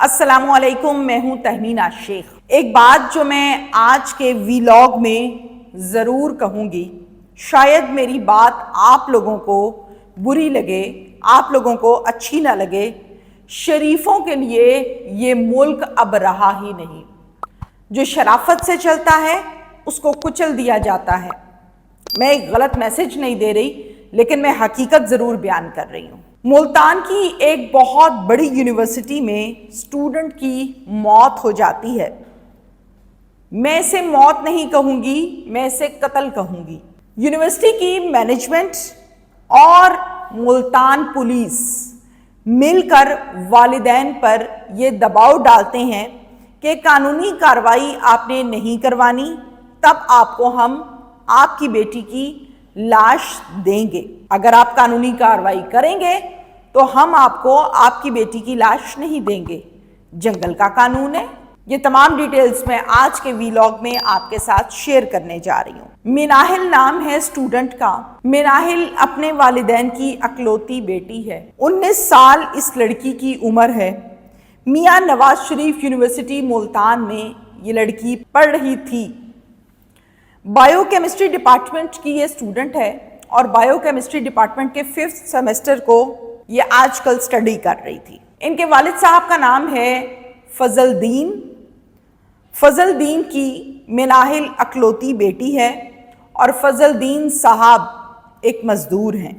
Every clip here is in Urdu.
السلام علیکم، میں ہوں تہمینہ شیخ۔ ایک بات جو میں آج کے ویلاگ میں ضرور کہوں گی، شاید میری بات آپ لوگوں کو بری لگے، آپ لوگوں کو اچھی نہ لگے۔ شریفوں کے لیے یہ ملک اب رہا ہی نہیں۔ جو شرافت سے چلتا ہے اس کو کچل دیا جاتا ہے۔ میں ایک غلط میسج نہیں دے رہی، لیکن میں حقیقت ضرور بیان کر رہی ہوں۔ ملتان کی ایک بہت بڑی یونیورسٹی میں اسٹوڈنٹ کی موت ہو جاتی ہے۔ میں اسے موت نہیں کہوں گی، میں اسے قتل کہوں گی۔ یونیورسٹی کی مینجمنٹ اور ملتان پولیس مل کر والدین پر یہ دباؤ ڈالتے ہیں کہ قانونی کارروائی آپ نے نہیں کروانی، تب آپ کو ہم آپ کی بیٹی کی لاش دیں گے۔ اگر آپ قانونی کارروائی کریں گے تو ہم آپ کو آپ کی بیٹی کی لاش نہیں دیں گے۔ جنگل کا قانون ہے۔ یہ تمام ڈیٹیلز میں آج کے ویلاگ میں آپ کے ساتھ شیئر کرنے جا رہی ہوں۔ مناہل نام ہے اسٹوڈنٹ کا۔ مناہل اپنے والدین کی اکلوتی بیٹی ہے۔ 19 سال اس لڑکی کی عمر ہے۔ میاں نواز شریف یونیورسٹی ملتان میں یہ لڑکی پڑھ رہی تھی۔ بائیو کیمسٹری ڈپارٹمنٹ کی یہ اسٹوڈنٹ ہے اور بائیو کیمسٹری ڈپارٹمنٹ کے 5th سیمسٹر کو یہ آج کل اسٹڈی کر رہی تھی۔ ان کے والد صاحب کا نام ہے فضل الدین۔ فضل الدین کی مناہل اکلوتی بیٹی ہے اور فضل الدین صاحب ایک مزدور ہیں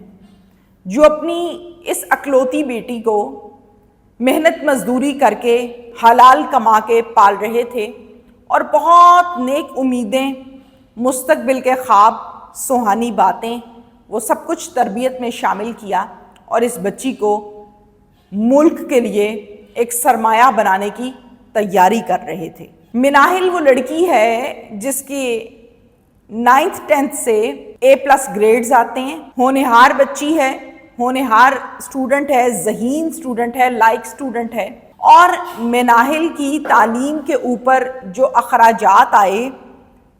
جو اپنی اس اکلوتی بیٹی کو محنت مزدوری کر کے حلال کما کے پال رہے تھے اور بہت نیک امیدیں، مستقبل کے خواب، سہانی باتیں، وہ سب کچھ تربیت میں شامل کیا اور اس بچی کو ملک کے لیے ایک سرمایہ بنانے کی تیاری کر رہے تھے۔ مناہل وہ لڑکی ہے جس کی 9th 10th سے A+ گریڈز آتے ہیں، ہونہار بچی ہے، ہونہار اسٹوڈنٹ ہے، ذہین اسٹوڈنٹ ہے، لائق اسٹوڈنٹ ہے، اور مناہل کی تعلیم کے اوپر جو اخراجات آئے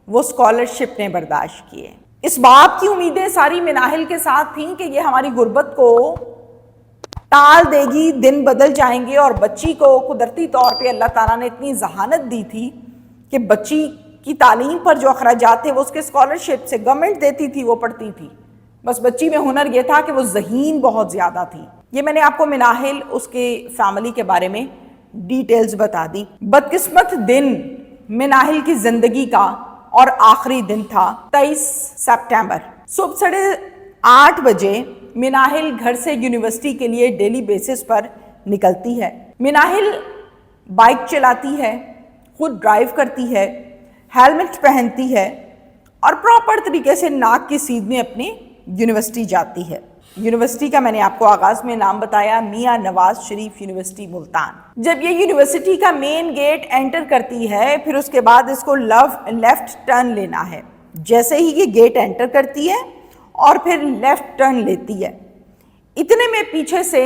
وہ اسکالرشپ نے برداشت کیے۔ اس باپ کی امیدیں ساری مناہل کے ساتھ تھیں کہ یہ ہماری غربت کو ٹال دے گی، دن بدل جائیں گے، اور بچی کو قدرتی طور پہ اللہ تعالیٰ نے اتنی ذہانت دی تھی کہ بچی کی تعلیم پر جو اخراجات تھے وہ اس کے اسکالرشپ سے گورنمنٹ دیتی تھی، وہ پڑھتی تھی۔ بس بچی میں ہنر یہ تھا کہ وہ ذہین بہت زیادہ تھی۔ یہ میں نے آپ کو مناہل، اس کے فیملی کے بارے میں ڈیٹیلز بتا دی۔ بدقسمت دن مناہل کی زندگی کا اور آخری دن تھا 23 سپٹمبر۔ صبح 8:30 بجے مناہل گھر سے یونیورسٹی کے لیے ڈیلی بیسس پر نکلتی ہے۔ مناہل بائک چلاتی ہے، خود ڈرائیو کرتی ہے، ہیلمٹ پہنتی ہے اور پراپر طریقے سے ناک کی سیدھ میں اپنی یونیورسٹی جاتی ہے۔ یونیورسٹی کا میں نے آپ کو آغاز میں نام بتایا، میاں نواز شریف یونیورسٹی ملتان۔ جب یہ یونیورسٹی کا مین گیٹ انٹر کرتی ہے، پھر اس کے بعد اس کو لیفٹ ٹرن لینا ہے۔ جیسے ہی یہ گیٹ انٹر کرتی ہے اور پھر لیفٹ ٹرن لیتی ہے، اتنے میں پیچھے سے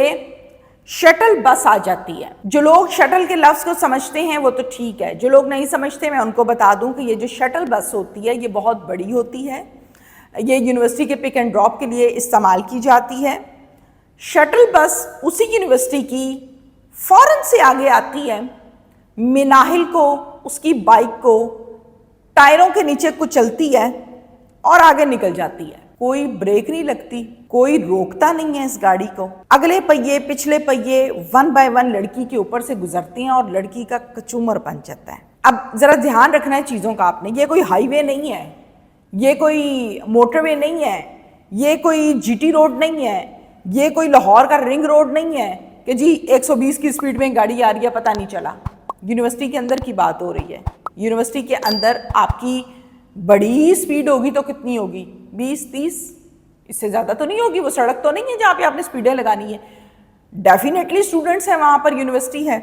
شٹل بس آ جاتی ہے۔ جو لوگ شٹل کے لفظ کو سمجھتے ہیں وہ تو ٹھیک ہے، جو لوگ نہیں سمجھتے میں ان کو بتا دوں کہ یہ جو شٹل بس ہوتی ہے یہ بہت بڑی ہوتی ہے۔ یہ یونیورسٹی کے پک اینڈ ڈراپ کے لیے استعمال کی جاتی ہے۔ شٹل بس اسی یونیورسٹی کی فوراً سے آگے آتی ہے، مناہل کو، اس کی بائک کو ٹائروں کے نیچے کچلتی ہے اور آگے نکل جاتی ہے۔ کوئی بریک نہیں لگتی، کوئی روکتا نہیں ہے اس گاڑی کو۔ اگلے پہیے، پچھلے پہیے 1 by 1 لڑکی کے اوپر سے گزرتے ہیں اور لڑکی کا کچومر بن جاتا ہے۔ اب ذرا دھیان رکھنا ہے چیزوں کا آپ نے، یہ کوئی ہائی وے نہیں ہے، یہ کوئی موٹر وے نہیں ہے، یہ کوئی GT روڈ نہیں ہے، یہ کوئی لاہور کا رنگ روڈ نہیں ہے کہ جی 120 کی سپیڈ میں گاڑی آ رہی ہے پتہ نہیں چلا۔ یونیورسٹی کے اندر کی بات ہو رہی ہے۔ یونیورسٹی کے اندر آپ کی بڑی سپیڈ ہوگی تو کتنی ہوگی؟ 20-30، اس سے زیادہ تو نہیں ہوگی۔ وہ سڑک تو نہیں ہے جہاں پہ آپ نے سپیڈیں لگانی ہے۔ ڈیفینیٹلی اسٹوڈنٹس ہیں وہاں پر، یونیورسٹی ہے،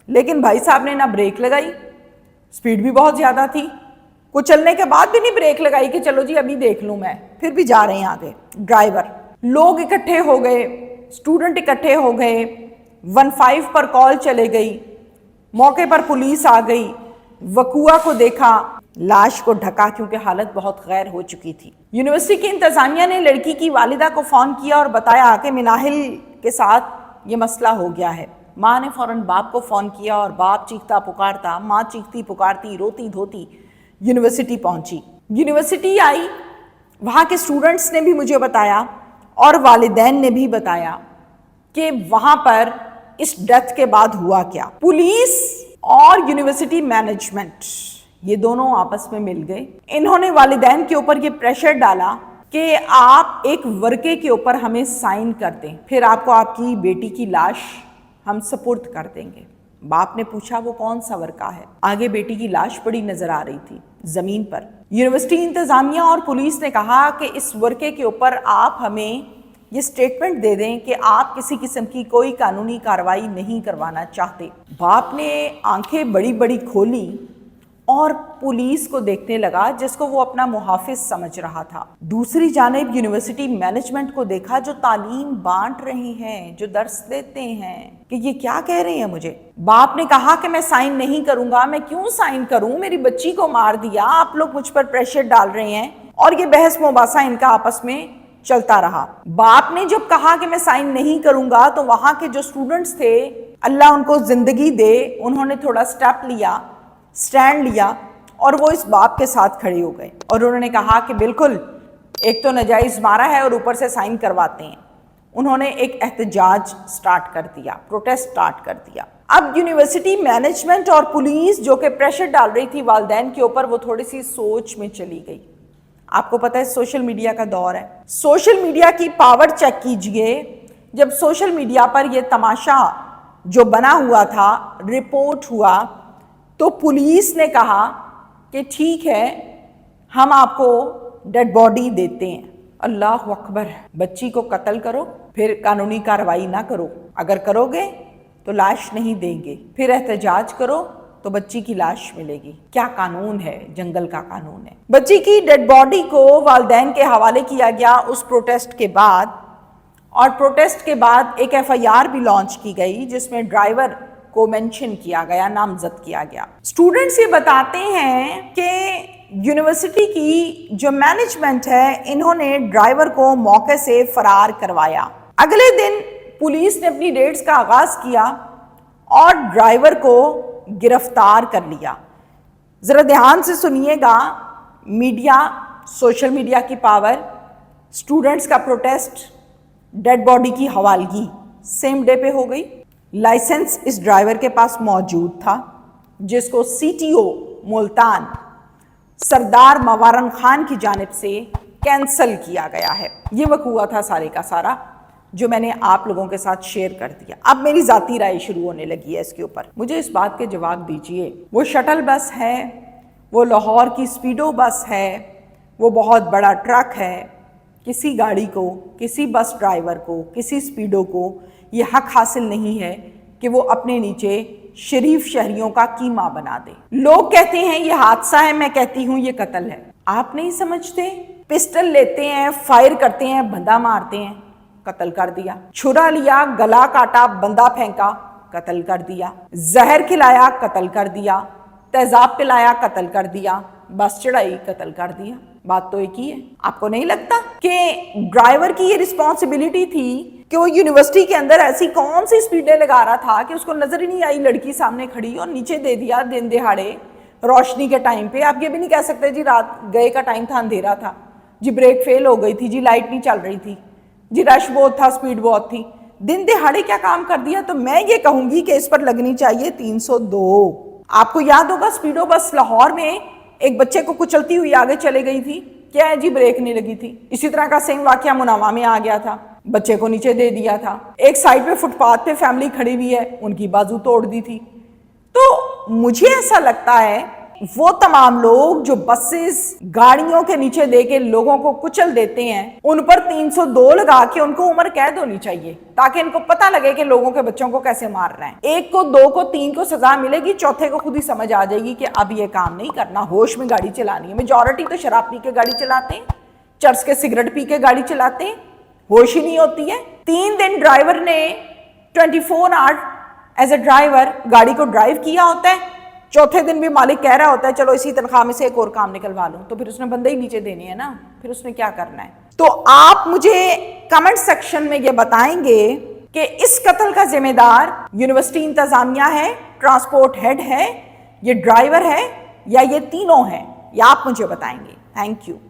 لیکن بھائی صاحب نے نہ بریک لگائی، سپیڈ بھی بہت زیادہ تھی، کچلنے کے بعد بھی نہیں بریک لگائی کہ چلو جی ابھی دیکھ لوں میں، پھر بھی جا رہے ہیں آگے ڈرائیور۔ لوگ اکٹھے ہو گئے، اسٹوڈنٹ اکٹھے ہو گئے، 15 پر کال چلے گئی، موقع پر پولیس آ گئی، وقوع کو دیکھا، لاش کو ڈھکا کیونکہ حالت بہت غیر ہو چکی تھی۔ یونیورسٹی کی انتظامیہ نے لڑکی کی والدہ کو فون کیا اور بتایا کہ مناہل کے ساتھ یہ مسئلہ ہو گیا ہے۔ ماں نے فوراً باپ کو فون کیا اور باپ چیختا پکارتا، ماں چیختی پکارتی روتی دھوتی یونیورسٹی پہنچی۔ یونیورسٹی آئی، وہاں کے اسٹوڈنٹس نے بھی مجھے بتایا اور والدین نے بھی بتایا کہ وہاں پر اس ڈیتھ کے بعد ہوا کیا۔ پولیس اور یونیورسٹی مینجمنٹ یہ دونوں آپس میں مل گئے، انہوں نے والدین کے اوپر یہ پریشر ڈالا کہ آپ ایک ورقے کے اوپر ہمیں سائن کر دیں، پھر آپ کو آپ کی بیٹی کی لاش ہم سپرد کر دیں گے۔ باپ نے پوچھا وہ کون سا ورقہ ہے؟ آگے بیٹی کی لاش پڑی نظر آ رہی تھی زمین پر۔ یونیورسٹی انتظامیہ اور پولیس نے کہا کہ اس ورقے کے اوپر آپ ہمیں یہ سٹیٹمنٹ دے دیں کہ آپ کسی قسم کی کوئی قانونی کارروائی نہیں کروانا چاہتے۔ باپ نے آنکھیں بڑی بڑی کھولی اور پولیس کو دیکھنے لگا جس کو وہ اپنا محافظ سمجھ رہا تھا۔ دوسری جانب یونیورسٹی مینجمنٹ کو دیکھا جو تعلیم بانٹ رہی ہیں، جو درس دیتے ہیں، کہ یہ کیا کہہ رہے ہیں مجھے۔ باپ نے کہا کہ میں سائن نہیں کروں گا۔ میں کیوں سائن کروں؟ میری بچی کو مار دیا، آپ لوگ مجھ پر پریشر ڈال رہے ہیں، اور یہ بحث مباحثہ ان کا آپس میں چلتا رہا۔ باپ نے جب کہا کہ میں سائن نہیں کروں گا تو وہاں کے جو اسٹوڈنٹس تھے، اللہ ان کو زندگی دے، انہوں نے تھوڑا سٹینڈ لیا اور وہ اس باپ کے ساتھ کھڑے ہو گئے اور انہوں نے کہا کہ بالکل، ایک تو ناجائز مارا ہے اور اوپر سے سائن کرواتے ہیں۔ انہوں نے ایک احتجاج سٹارٹ کر دیا، پروٹیسٹ سٹارٹ کر دیا۔ اب یونیورسٹی مینجمنٹ اور پولیس جو کہ پریشر ڈال رہی تھی والدین کے اوپر، وہ تھوڑی سی سوچ میں چلی گئی۔ آپ کو پتہ ہے سوشل میڈیا کا دور ہے، سوشل میڈیا کی پاور چیک کیجئے۔ جب سوشل میڈیا پر یہ تماشا جو بنا ہوا تھا رپورٹ ہوا تو پولیس نے کہا کہ ٹھیک ہے، ہم آپ کو ڈیڈ باڈی دیتے ہیں۔ اللہ اکبر! بچی کو قتل کرو پھر قانونی کارروائی نہ کرو، اگر کرو گے تو لاش نہیں دیں گے، پھر احتجاج کرو تو بچی کی لاش ملے گی۔ کیا قانون ہے؟ جنگل کا قانون ہے۔ بچی کی ڈیڈ باڈی کو والدین کے حوالے کیا گیا اس پروٹیسٹ کے بعد، اور پروٹیسٹ کے بعد ایک FIR بھی لانچ کی گئی جس میں ڈرائیور کو مینشن کیا گیا، نامزد کیا گیا۔ اسٹوڈنٹس یہ بتاتے ہیں کہ یونیورسٹی کی جو مینجمنٹ ہے انہوں نے ڈرائیور کو موقع سے فرار کروایا۔ اگلے دن پولیس نے اپنی ریڈز کا آغاز کیا اور ڈرائیور کو گرفتار کر لیا۔ ذرا دھیان سے سنیے گا، میڈیا، سوشل میڈیا کی پاور، اسٹوڈنٹس کا پروٹیسٹ، ڈیڈ باڈی کی حوالگی سیم ڈے پہ ہو گئی۔ لائسنس اس ڈرائیور کے پاس موجود تھا جس کو CTO ملتان سردار موارن خان کی جانب سے کینسل کیا گیا ہے۔ یہ وقوع تھا سارے کا سارا جو میں نے آپ لوگوں کے ساتھ شیئر کر دیا۔ اب میری ذاتی رائے شروع ہونے لگی ہے اس کے اوپر۔ مجھے اس بات کے جواب دیجئے، وہ شٹل بس ہے، وہ لاہور کی سپیڈو بس ہے، وہ بہت بڑا ٹرک ہے، کسی گاڑی کو، کسی بس ڈرائیور کو، کسی سپیڈو کو یہ حق حاصل نہیں ہے کہ وہ اپنے نیچے شریف شہریوں کا کیما بنا دے۔ لوگ کہتے ہیں یہ حادثہ ہے، میں کہتی ہوں یہ قتل ہے۔ آپ نہیں سمجھتے؟ پسٹل لیتے ہیں، فائر کرتے ہیں، بندہ مارتے ہیں، قتل کر دیا۔ چھرا لیا، گلا کاٹا، بندہ پھینکا، قتل کر دیا۔ زہر کھلایا، قتل کر دیا۔ تیزاب پلایا، قتل کر دیا۔ بس چڑھائی، قتل کر دیا۔ بات تو ایک ہی ہے۔ آپ کو نہیں لگتا کہ ڈرائیور کی یہ رسپانسبلٹی تھی کہ وہ یونیورسٹی کے اندر ایسی کون سی سپیڈیں لگا رہا تھا کہ اس کو نظر ہی نہیں آئی لڑکی سامنے کھڑی اور نیچے دے دیا دن دہاڑے روشنی کے ٹائم پہ۔ آپ یہ بھی نہیں کہہ سکتے جی رات گئے کا ٹائم تھا، اندھیرا تھا، جی بریک فیل ہو گئی تھی، جی لائٹ نہیں چل رہی تھی، جی رش بہت تھا، سپیڈ بہت تھی۔ دن دہاڑے کیا کام کر دیا؟ تو میں یہ کہوں گی کہ اس پر لگنی چاہیے 302۔ آپ کو یاد ہوگا سپیڈو بس لاہور میں ایک بچے کو کچلتی ہوئی آگے چلے گئی تھی، کیا ہے جی بریک نہیں لگی تھی۔ اسی طرح کا سیم واقعہ مناوا میں آ گیا تھا، بچے کو نیچے دے دیا تھا۔ ایک سائڈ پہ فٹ پاتھ پہ فیملی کھڑی ہوئی ہے، ان کی بازو توڑ دی تھی۔ تو مجھے ایسا لگتا ہے وہ تمام لوگ جو بسز گاڑیوں کے نیچے دے کے لوگوں کو کچل دیتے ہیں، ان پر 302 لگا کے ان کو عمر قید ہونی چاہیے تاکہ ان کو پتہ لگے کہ لوگوں کے بچوں کو کیسے مار رہے ہیں۔ 1 کو 2 کو 3 کو سزا ملے گی، چوتھے کو خود ہی سمجھ آ جائے گی کہ اب یہ کام نہیں کرنا، ہوش میں گاڑی چلانی ہے۔ میجورٹی تو شراب پی کے گاڑی چلاتے ہیں، چرس کے سگریٹ پی کے گاڑی چلاتے ہیں، ہوش ہی نہیں ہوتی ہے۔ 3 دن ڈرائیور نے 24 آور ایز اے ڈرائیور گاڑی کو ڈرائیو کیا ہوتا ہے، چوتھے دن بھی مالک کہہ رہا ہوتا ہے چلو اسی تنخواہ میں سے ایک اور کام نکلوا لوں، تو پھر اس نے بندے ہی نیچے دینے ہیں نا، پھر اس نے کیا کرنا ہے۔ تو آپ مجھے کمنٹ سیکشن میں یہ بتائیں گے کہ اس قتل کا ذمہ دار یونیورسٹی انتظامیہ ہے، ٹرانسپورٹ ہیڈ ہے، یہ ڈرائیور ہے، یا یہ تینوں ہیں؟ یہ آپ مجھے بتائیں گے. Thank you.